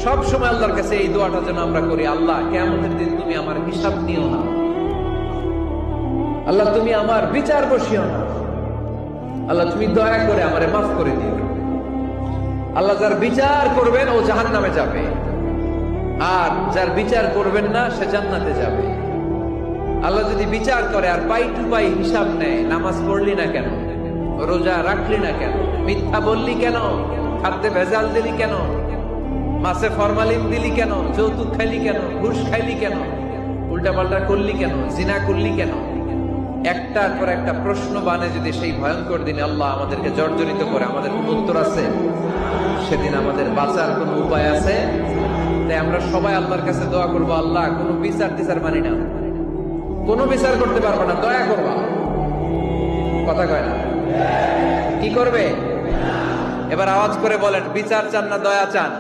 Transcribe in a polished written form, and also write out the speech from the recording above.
সব সময় আল্লাহর কাছে এই দোয়াটা যেন আমরা করি, আল্লাহ কিয়ামতের দিন তুমি আমার হিসাব নিও না, আল্লাহ তুমি আমার বিচার বসিও না, আল্লাহ তুমি দয়া করে আমারে মাফ করে দিও। আল্লাহ যার বিচার করবেন ও জাহান্নামে যাবে, আর যার বিচার করবেন না সে জান্নাতে যাবে। আল্লাহ যদি বিচার করে আর পাই টু পাই হিসাব নেয়, নামাজ পড়লি না কেন, রোজা রাখলি না কেন, মিথ্যা বললি কেন, খাদ্যে ভেজাল দিলি কেন, মাছে ফরমালিন দিলি কেন, যৌতুক খাইলি কেন, ঘুষ খাইলি কেন, উল্টাপাল্টা করলি কেন, জিনা করলি কেন, একটার পর একটা প্রশ্ন বানে যদি সেই ভয়ঙ্কর দিনে আল্লাহ আমাদেরকে জর্জরিত করে, আমাদের কোনো উত্তর আছে? সেদিন আমাদের বাঁচার কোনো উপায় আছে? তাই আমরা সবাই আল্লাহর কাছে দোয়া করবো, আল্লাহ কোনো বিচার টিচার মানি না, কোনো বিচার করতে পারবো না, দয়া করবা। কথা কয় না? কি করবে? এবার আওয়াজ করে বলেন, বিচার চান না দয়া চান?